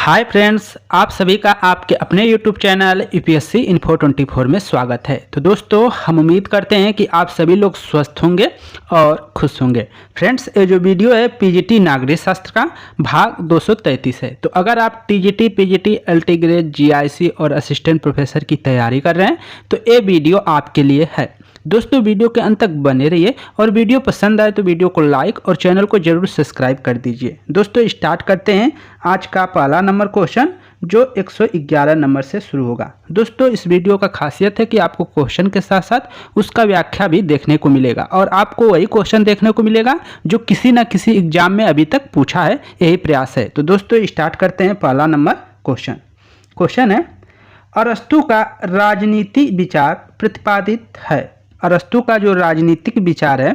Hi friends, आप सभी का आपके अपने यूट्यूब चैनल यूपीएससी इन्फो 24 में स्वागत है। तो दोस्तों, हम उम्मीद करते हैं कि आप सभी लोग स्वस्थ होंगे और खुश होंगे। फ्रेंड्स, ये जो वीडियो है पीजीटी नागरिक शास्त्र का भाग 233 है। तो अगर आप TGT, PGT, LT grade, GIC और असिस्टेंट प्रोफेसर की तैयारी कर रहे हैं तो ये वीडियो आपके लिए है। दोस्तों, वीडियो के अंत तक बने रहिए और वीडियो पसंद आए तो वीडियो को लाइक और चैनल को जरूर सब्सक्राइब कर दीजिए। दोस्तों, स्टार्ट करते हैं आज का पहला नंबर क्वेश्चन जो 111 नंबर से शुरू होगा। दोस्तों, इस वीडियो का खासियत है कि आपको क्वेश्चन के साथ साथ उसका व्याख्या भी देखने को मिलेगा और आपको वही क्वेश्चन देखने को मिलेगा जो किसी न किसी एग्जाम में अभी तक पूछा है। यही प्रयास है। तो दोस्तों, स्टार्ट करते हैं पहला नंबर क्वेश्चन। क्वेश्चन है, अरस्तु का राजनीति विचार प्रतिपादित है। अरस्तु का जो राजनीतिक विचार है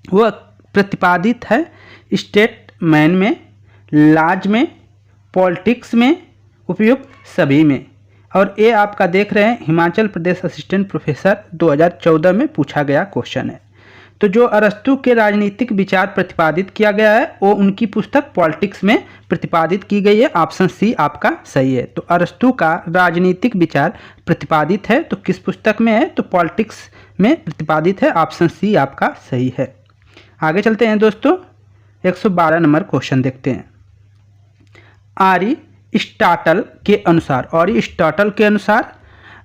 वह प्रतिपादित है स्टेटमैन में, लॉज में, पॉलिटिक्स में, उपयुक्त सभी में। और ये आपका देख रहे हैं हिमाचल प्रदेश असिस्टेंट प्रोफेसर 2014 में पूछा गया क्वेश्चन है। तो जो अरस्तु के राजनीतिक विचार प्रतिपादित किया गया है वो उनकी पुस्तक पॉलिटिक्स में प्रतिपादित की गई है। ऑप्शन सी आपका सही है। तो अरस्तु का राजनीतिक विचार प्रतिपादित है तो किस पुस्तक में है? तो पॉलिटिक्स में प्रतिपादित है। ऑप्शन सी आपका सही है। आगे चलते हैं दोस्तों, 112 नंबर क्वेश्चन देखते हैं। अरिस्टोटल के अनुसार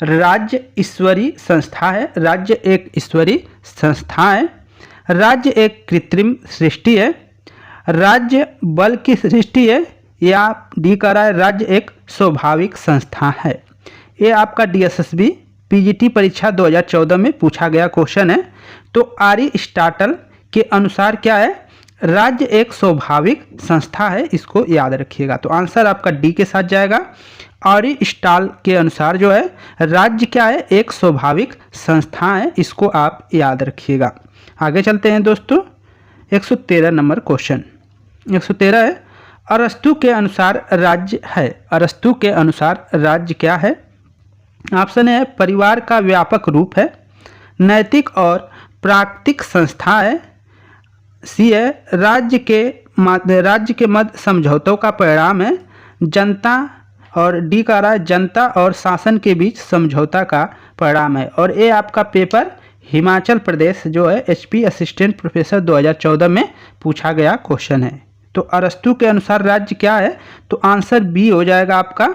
राज्य ईश्वरीय संस्था है। राज्य एक ईश्वरीय संस्था है। राज्य एक कृत्रिम सृष्टि है। राज्य बल की सृष्टि है। या डी कह रहा है राज्य एक स्वाभाविक संस्था है। ये आपका डीएसएसबी पीजीटी परीक्षा 2014 में पूछा गया क्वेश्चन है। तो अरिस्टोटल के अनुसार क्या है? राज्य एक स्वाभाविक संस्था है। इसको याद रखिएगा। तो आंसर आपका डी के साथ जाएगा। अरिस्टोटल के अनुसार जो है राज्य क्या है? एक स्वाभाविक संस्था है। इसको आप याद रखिएगा। आगे चलते हैं दोस्तों, 113 नंबर क्वेश्चन। 113 है, अरस्तु के अनुसार राज्य है। अरस्तु के अनुसार राज्य क्या है? ऑप्शन है परिवार का व्यापक रूप है, नैतिक और प्राकृतिक संस्था है, सी है राज्य के मध्य समझौतों का परिणाम है, जनता, और डी का रहा है जनता और शासन के बीच समझौता का परिणाम है। और ये आपका पेपर हिमाचल प्रदेश जो है एचपी असिस्टेंट प्रोफेसर 2014 में पूछा गया क्वेश्चन है। तो अरस्तु के अनुसार राज्य क्या है? तो आंसर बी हो जाएगा आपका,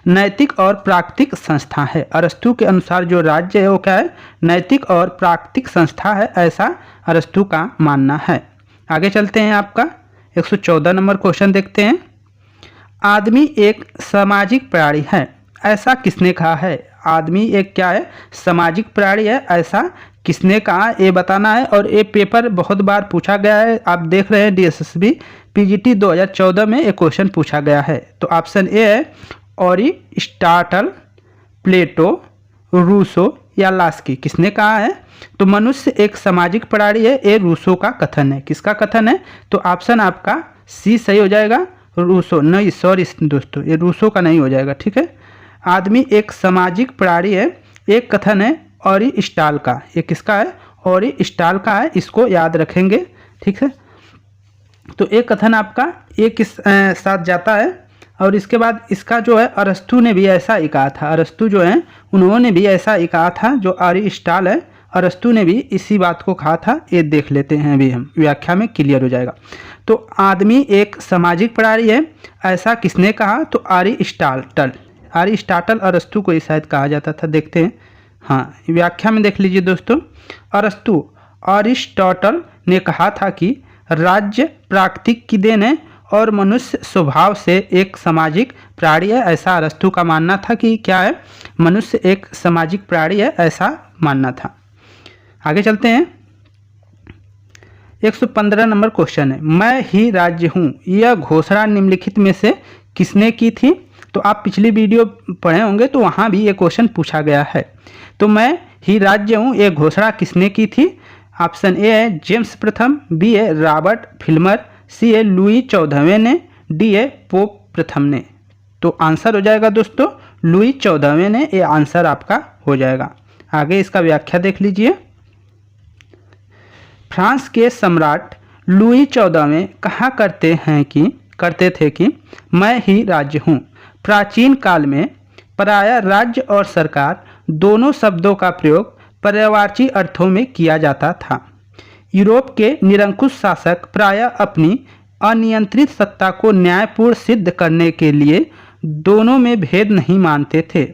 नैतिक और प्राकृतिक संस्था है। अरस्तु के अनुसार जो राज्य है वो क्या है? नैतिक और प्राकृतिक संस्था है, ऐसा अरस्तु का मानना है। आगे चलते हैं, आपका 114 नंबर क्वेश्चन देखते हैं। आदमी एक सामाजिक प्राणी है, ऐसा किसने कहा है? आदमी एक क्या है? सामाजिक प्राणी है, ऐसा किसने कहा? ये बताना है। और ये पेपर बहुत बार पूछा गया है। आप देख रहे हैं डीएसएसबी पीजीटी 2014 में एक क्वेश्चन पूछा गया है। तो ऑप्शन ए है अरिस्टोटल, प्लेटो, रूसो या लास्की। किसने कहा है? तो मनुष्य एक सामाजिक प्राणी है। ये रूसो का कथन है। किसका कथन है? तो ऑप्शन आपका सी सही हो जाएगा। रूसो नहीं, सॉरी दोस्तों, ये रूसो का नहीं हो जाएगा। ठीक है, आदमी एक सामाजिक प्राणी है, एक कथन है अरिस्टोटल का। ये किसका है? अरिस्टोटल का है। इसको याद रखेंगे। ठीक है, तो एक कथन आपका ये किस साथ जाता है? और इसके बाद इसका जो है अरस्तु ने भी ऐसा ही कहा था। अरस्तु जो है उन्होंने भी ऐसा ही कहा था। जो अरिस्टोटल है अरस्तु ने भी इसी बात को कहा था। ये देख लेते हैं, अभी हम व्याख्या में क्लियर हो जाएगा। तो आदमी एक सामाजिक प्राणी है, ऐसा किसने कहा? तो अरिस्टोटल अरस्तु को शायद कहा जाता था। देखते हैं, हाँ, व्याख्या में देख लीजिए दोस्तों। अरिस्टोटल ने कहा था कि राज्य प्राकृतिक की देन है और मनुष्य स्वभाव से एक सामाजिक प्राणी है, ऐसा अरस्तु का मानना था। कि क्या है? मनुष्य एक सामाजिक प्राणी है, ऐसा मानना था। आगे चलते हैं, 115 नंबर क्वेश्चन है। मैं ही राज्य हूँ, यह घोषणा निम्नलिखित में से किसने की थी? तो आप पिछली वीडियो पढ़े होंगे तो वहाँ भी ये क्वेश्चन पूछा गया है। तो मैं ही राज्य हूँ, ये घोषणा किसने की थी? ऑप्शन ए है जेम्स प्रथम, बी है रॉबर्ट फिल्मर, सी है लुई 14वें ने, डी है पोप प्रथम ने। तो आंसर हो जाएगा दोस्तों लुई 14वें ने। ये आंसर आपका हो जाएगा। आगे इसका व्याख्या देख लीजिए। फ्रांस के सम्राट लुई 14वें कहा करते थे कि मैं ही राज्य हूँ। प्राचीन काल में प्रायः राज्य और सरकार दोनों शब्दों का प्रयोग पर्यायवाची अर्थों में किया जाता था। यूरोप के निरंकुश शासक प्रायः अपनी अनियंत्रित सत्ता को न्यायपूर्ण सिद्ध करने के लिए दोनों में भेद नहीं मानते थे।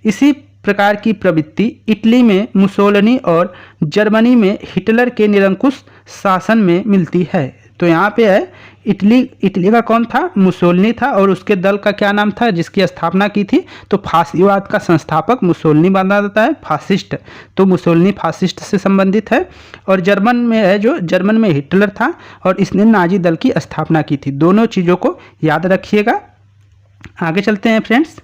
इसी प्रकार की प्रवृत्ति इटली में मुसोलिनी और जर्मनी में हिटलर के निरंकुश शासन में मिलती है। तो यहाँ पे है इटली का कौन था? मुसोलिनी था। और उसके दल का क्या नाम था जिसकी स्थापना की थी? तो फासीवाद का संस्थापक मुसोलिनी माना जाता है, फासिस्ट। तो मुसोलिनी फासिस्ट से संबंधित है। और जर्मन में है, जो जर्मन में हिटलर था और इसने नाजी दल की स्थापना की थी। दोनों चीज़ों को याद रखिएगा। आगे चलते हैं फ्रेंड्स।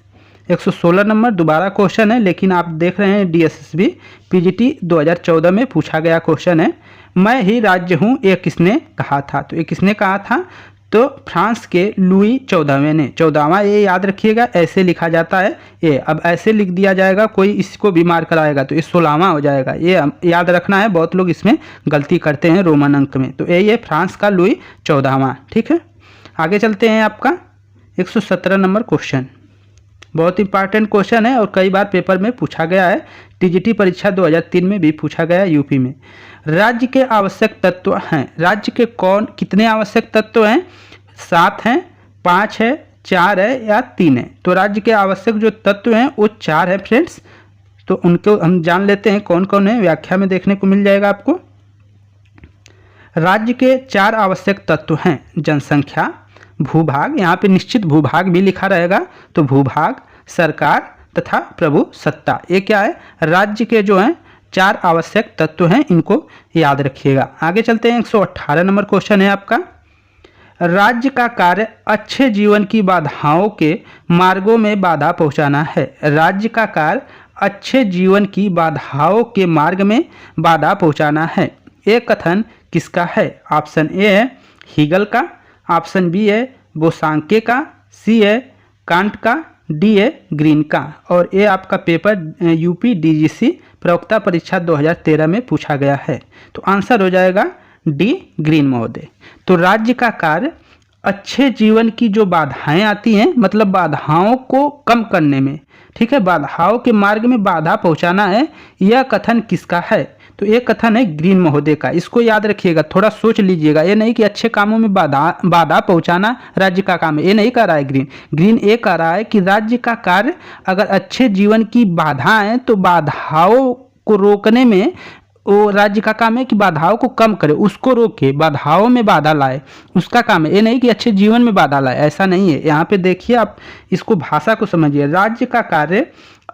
116 नंबर दोबारा क्वेश्चन है, लेकिन आप देख रहे हैं DSSB PGT 2014 में पूछा गया क्वेश्चन है। मैं ही राज्य हूँ, ये किसने कहा था? तो ये किसने कहा था? तो फ्रांस के लुई 14वें ने। 14वां ये याद रखिएगा, ऐसे लिखा जाता है ये। अब ऐसे लिख दिया जाएगा, कोई इसको बीमार कराएगा तो ये 16वां हो जाएगा। ये याद रखना है, बहुत लोग इसमें गलती करते हैं रोमन अंक में। तो ये फ्रांस का लुई 14वां। ठीक है, आगे चलते हैं। आपका 117 नंबर क्वेश्चन बहुत इंपॉर्टेंट क्वेश्चन है और कई बार पेपर में पूछा गया है। TGT परीक्षा 2003 में भी पूछा गया है, यूपी में। राज्य के आवश्यक तत्व हैं। राज्य के कितने आवश्यक तत्व हैं? 7 हैं, 5 है, 4 है या 3 है? तो राज्य के आवश्यक जो तत्व हैं वो 4 है फ्रेंड्स। तो उनको हम जान लेते हैं कौन कौन है, व्याख्या में देखने को मिल जाएगा आपको। राज्य के 4 आवश्यक तत्व हैं: जनसंख्या, भूभाग, यहाँ पे निश्चित भूभाग भी लिखा रहेगा, तो भूभाग, सरकार तथा प्रभु सत्ता। ये क्या है? राज्य के जो हैं 4 आवश्यक तत्व हैं, इनको याद रखिएगा। आगे चलते हैं। 118 नंबर क्वेश्चन है आपका। राज्य का कार्य अच्छे जीवन की बाधाओं के मार्गों में बाधा पहुंचाना है। राज्य का कार्य अच्छे जीवन की बाधाओं के मार्ग में बाधा पहुंचाना है। ये कथन किसका है? ऑप्शन ए है हीगल का, ऑप्शन बी है बोसांके का, सी है कांट का, डी है ग्रीन का। और ये आपका पेपर UP DGC प्रवक्ता परीक्षा 2013 में पूछा गया है। तो आंसर हो जाएगा डी ग्रीन महोदय। तो राज्य का कार्य अच्छे जीवन की जो बाधाएं आती हैं, मतलब बाधाओं को कम करने में, ठीक है, बाधाओं के मार्ग में बाधा पहुंचाना है, यह कथन किसका है? तो ये कथन है ग्रीन महोदय का। इसको याद रखिएगा, थोड़ा सोच लीजिएगा। ये नहीं कि अच्छे कामों में बाधा पहुंचाना राज्य का काम है, ये नहीं कह रहा है ग्रीन ये कह रहा है कि राज्य का कार्य अगर अच्छे जीवन की बाधा है तो बाधाओं को रोकने में वो राज्य का काम है कि बाधाओं को कम करे, उसको रोके, बाधाओं में बाधा लाए, उसका काम है। ये नहीं कि अच्छे जीवन में बाधा लाए, ऐसा नहीं है। यहाँ पे देखिए, आप इसको भाषा को समझिए। राज्य का कार्य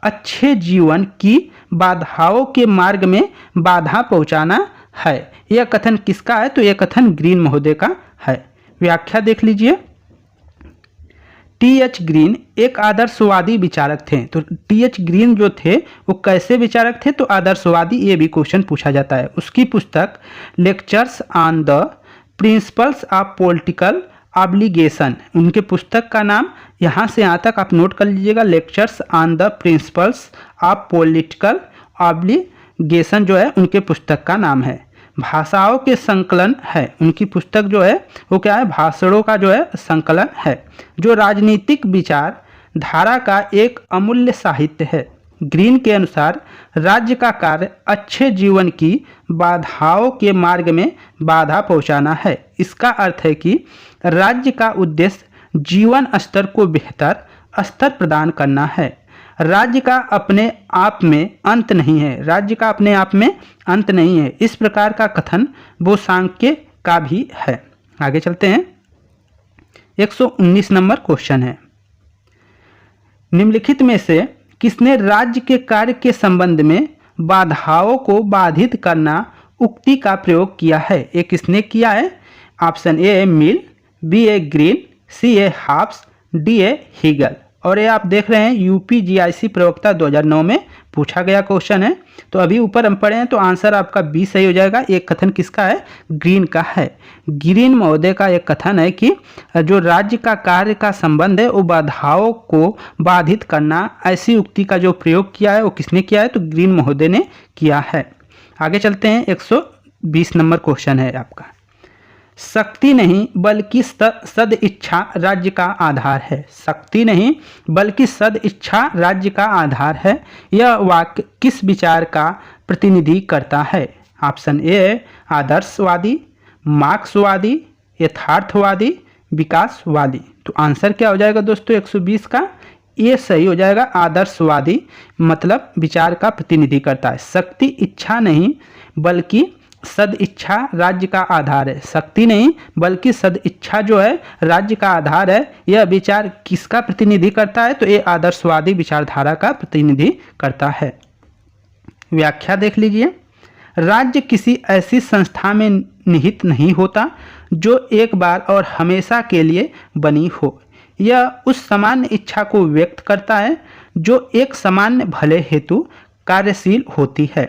अच्छे जीवन की बाधाओं के मार्ग में बाधा पहुंचाना है। यह कथन किसका है? तो यह कथन ग्रीन महोदय का है। व्याख्या देख लीजिए। TH ग्रीन एक आदर्शवादी विचारक थे। तो TH ग्रीन जो थे वो कैसे विचारक थे? तो आदर्शवादी, ये भी क्वेश्चन पूछा जाता है। उसकी पुस्तक lectures on the principles of political obligation, उनके पुस्तक का नाम यहाँ से यहाँ तक आप नोट कर लीजिएगा, lectures on the principles of political obligation जो है उनके पुस्तक का नाम है। भाषाओं के संकलन है, उनकी पुस्तक जो है वो क्या है? भाषणों का जो है संकलन है, जो राजनीतिक विचार धारा का एक अमूल्य साहित्य है। ग्रीन के अनुसार राज्य का कार्य अच्छे जीवन की बाधाओं के मार्ग में बाधा पहुंचाना है। इसका अर्थ है कि राज्य का उद्देश्य जीवन स्तर को बेहतर स्तर प्रदान करना है। राज्य का अपने आप में अंत नहीं है, राज्य का अपने आप में अंत नहीं है। इस प्रकार का कथन बोसांके का भी है। आगे चलते हैं। 119 नंबर क्वेश्चन है। निम्नलिखित में से किसने राज्य के कार्य के संबंध में बाधाओं को बाधित करना उक्ति का प्रयोग किया है? ये किसने किया है? ऑप्शन ए है मिल, बी है ग्रीन, सी है हाब्स, डी है हीगल। और ये आप देख रहे हैं UP GIC प्रवक्ता 2009 में पूछा गया क्वेश्चन है। तो अभी ऊपर हम पढ़े हैं तो आंसर आपका बी सही हो जाएगा। एक कथन किसका है? ग्रीन का है। ग्रीन महोदय का एक कथन है कि जो राज्य का कार्य का संबंध है वो बाधाओं को बाधित करना, ऐसी उक्ति का जो प्रयोग किया है वो किसने किया है? तो ग्रीन महोदय ने किया है। आगे चलते हैं। 120 नंबर क्वेश्चन है आपका। शक्ति नहीं बल्कि सद इच्छा राज्य का आधार है। शक्ति नहीं बल्कि सद इच्छा राज्य का आधार है। यह वाक्य किस विचार का प्रतिनिधि करता है? ऑप्शन ए आदर्शवादी, मार्क्सवादी, यथार्थवादी, विकासवादी। तो आंसर क्या हो जाएगा दोस्तों 120 का? ये सही हो जाएगा, आदर्शवादी मतलब विचार का प्रतिनिधि करता है। शक्ति इच्छा नहीं बल्कि सद इच्छा राज्य का आधार है। शक्ति नहीं बल्कि सद इच्छा जो है राज्य का आधार है। यह विचार किसका प्रतिनिधि करता है? तो ये आदर्शवादी विचारधारा का प्रतिनिधि करता है। व्याख्या देख लीजिए। राज्य किसी ऐसी संस्था में निहित नहीं होता जो एक बार और हमेशा के लिए बनी हो। यह उस सामान्य इच्छा को व्यक्त करता है जो एक सामान्य भले हेतु कार्यशील होती है।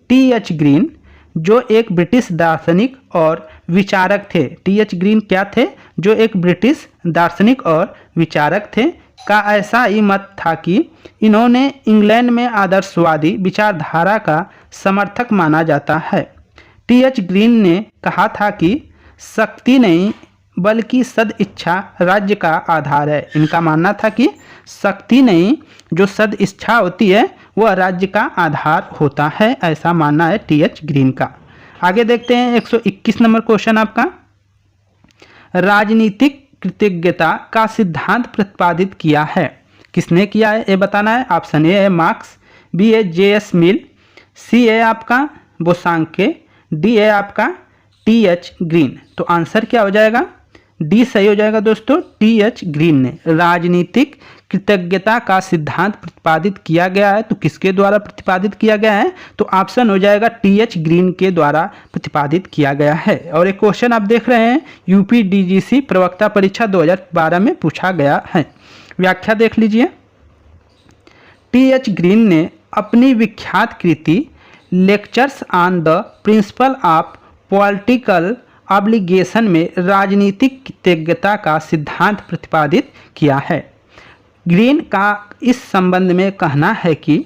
टी.एच. ग्रीन जो एक ब्रिटिश दार्शनिक और विचारक थे, टी.एच. ग्रीन क्या थे? जो एक ब्रिटिश दार्शनिक और विचारक थे, का ऐसा ही मत था कि इन्होंने इंग्लैंड में आदर्शवादी विचारधारा का समर्थक माना जाता है। टी.एच. ग्रीन ने कहा था कि शक्ति नहीं बल्कि सद इच्छा राज्य का आधार है। इनका मानना था कि शक्ति नहीं, जो सद इच्छा होती है वह राज्य का आधार होता है, ऐसा मानना है टी.एच. ग्रीन का। आगे देखते हैं 121 नंबर क्वेश्चन आपका। राजनीतिक कृतज्ञता का सिद्धांत प्रतिपादित किया है। किसने किया है ये बताना है। ऑप्शन ए है मार्क्स, बी है जे.एस. मिल, सी है आपका बोसांके, डी है आपका टी.एच. ग्रीन। तो आंसर क्या हो जाएगा? डी सही हो जाएगा दोस्तों। टी.एच. ग्रीन ने राजनीतिक कृतज्ञता का सिद्धांत प्रतिपादित किया गया है। तो किसके द्वारा प्रतिपादित किया गया है? तो ऑप्शन हो जाएगा टी.एच. ग्रीन के द्वारा प्रतिपादित किया गया है। और एक क्वेश्चन आप देख रहे हैं यूपीडीजीसी प्रवक्ता परीक्षा 2012 में पूछा गया है। व्याख्या देख लीजिए। टी.एच. ग्रीन ने अपनी विख्यात कृति lectures on the principle of political obligation में राजनीतिक कृतज्ञता का सिद्धांत प्रतिपादित किया है। ग्रीन का इस संबंध में कहना है कि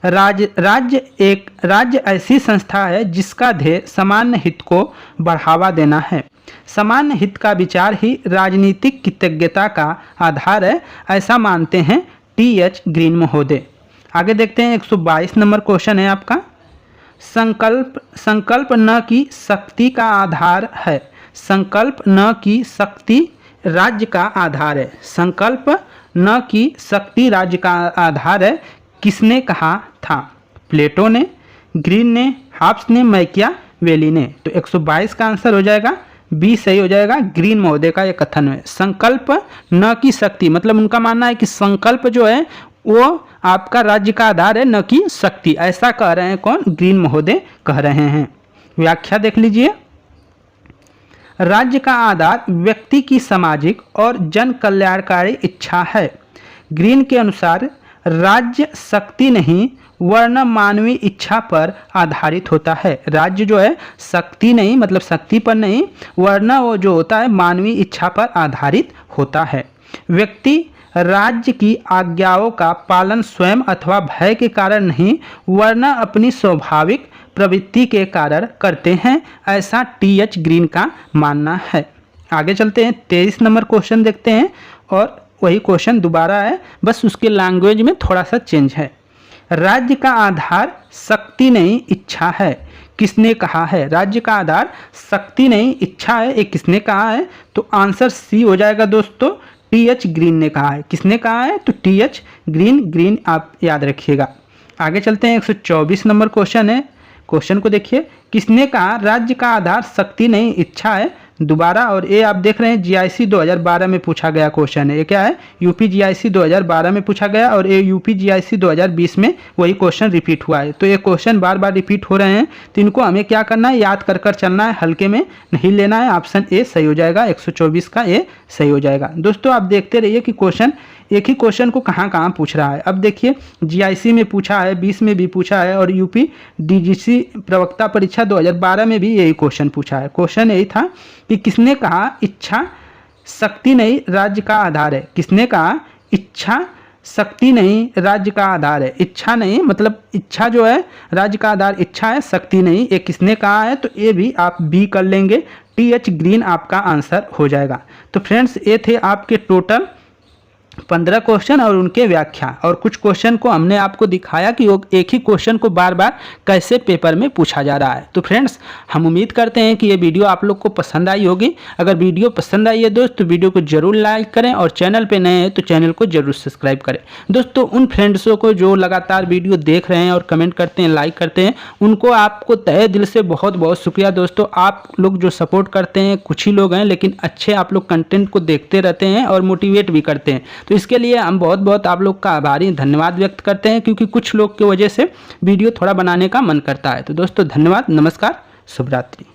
राज्य ऐसी संस्था है जिसका ध्येय सामान्य हित को बढ़ावा देना है। सामान्य हित का विचार ही राजनीतिक कृतज्ञता का आधार है, ऐसा मानते हैं टी.एच. ग्रीन महोदय। आगे देखते हैं 122 नंबर क्वेश्चन है आपका। संकल्प न की शक्ति का आधार है। संकल्प न की शक्ति राज्य का आधार है। संकल्प न की शक्ति राज्य का आधार है। किसने कहा था? प्लेटो ने, ग्रीन ने, हाब्स ने, मैकियावेली ने। तो 122 का आंसर हो जाएगा बी सही हो जाएगा। ग्रीन महोदय का यह कथन है। संकल्प न की शक्ति मतलब उनका मानना है कि संकल्प जो है वो आपका राज्य का आधार है, न कि शक्ति। ऐसा कह रहे हैं कौन? ग्रीन महोदय कह रहे हैं। व्याख्या देख लीजिए। राज्य का आधार व्यक्ति की सामाजिक और जन कल्याणकारी इच्छा है। ग्रीन के अनुसार राज्य शक्ति नहीं वरना मानवीय इच्छा पर आधारित होता है। राज्य जो है शक्ति नहीं मतलब शक्ति पर नहीं, वरना वो जो होता है मानवीय इच्छा पर आधारित होता है। व्यक्ति राज्य की आज्ञाओं का पालन स्वयं अथवा भय के कारण नहीं वरना अपनी स्वाभाविक प्रवृत्ति के कारण करते हैं, ऐसा टी.एच. ग्रीन का मानना है। आगे चलते हैं 23 नंबर क्वेश्चन देखते हैं और वही क्वेश्चन दोबारा है, बस उसके लैंग्वेज में थोड़ा सा चेंज है। राज्य का आधार शक्ति नहीं इच्छा है। किसने कहा है? राज्य का आधार शक्ति नहीं इच्छा है। ये किसने कहा है? तो आंसर सी हो जाएगा दोस्तों। टी.एच. ग्रीन ने कहा है। किसने कहा है? तो टी.एच. ग्रीन आप याद रखिएगा। आगे चलते हैं 124 नंबर क्वेश्चन है। क्वेश्चन को देखिए। किसने कहा राज्य का आधार शक्ति नहीं इच्छा है? दोबारा, और ये आप देख रहे हैं जीआईसी 2012 में पूछा गया क्वेश्चन है। ये क्या है? यूपी जीआईसी 2012 में पूछा गया और ये यूपी जीआईसी 2020 में वही क्वेश्चन रिपीट हुआ है। तो ये क्वेश्चन बार बार रिपीट हो रहे हैं, तो इनको हमें क्या करना है? याद कर कर चलना है, हल्के में नहीं लेना है। ऑप्शन ए सही हो जाएगा। 124 का ए सही हो जाएगा। दोस्तों आप देखते रहिए कि क्वेश्चन एक ही क्वेश्चन को कहाँ कहाँ पूछ रहा है। अब देखिए जीआईसी में पूछा है, 20 में भी पूछा है और यूपी डीजीसी प्रवक्ता परीक्षा 2012 में भी यही क्वेश्चन पूछा है। क्वेश्चन यही था कि किसने कहा इच्छा शक्ति नहीं राज्य का आधार है। किसने कहा इच्छा शक्ति नहीं राज्य का आधार है। इच्छा नहीं मतलब इच्छा जो है राज्य का आधार इच्छा है, शक्ति नहीं। ये किसने कहा है? तो ये भी आप बी कर लेंगे। TH ग्रीन आपका आंसर हो जाएगा। तो फ्रेंड्स ये थे आपके टोटल 15 क्वेश्चन और उनके व्याख्या, और कुछ क्वेश्चन को हमने आपको दिखाया कि वो एक ही क्वेश्चन को बार बार कैसे पेपर में पूछा जा रहा है। तो फ्रेंड्स हम उम्मीद करते हैं कि ये वीडियो आप लोग को पसंद आई होगी। अगर वीडियो पसंद आई है दोस्त तो वीडियो को जरूर लाइक करें, और चैनल पे नए हैं तो चैनल को जरूर सब्सक्राइब करें। दोस्तों उन फ्रेंड्सों को जो लगातार वीडियो देख रहे हैं और कमेंट करते हैं, लाइक करते हैं, उनको आपको तहे दिल से बहुत बहुत शुक्रिया। दोस्तों आप लोग जो सपोर्ट करते हैं, कुछ ही लोग हैं लेकिन अच्छे आप लोग कंटेंट को देखते रहते हैं और मोटिवेट भी करते हैं, तो इसके लिए हम बहुत बहुत आप लोग का आभारी धन्यवाद व्यक्त करते हैं, क्योंकि कुछ लोग की वजह से वीडियो थोड़ा बनाने का मन करता है। तो दोस्तों धन्यवाद, नमस्कार, शुभ रात्रि।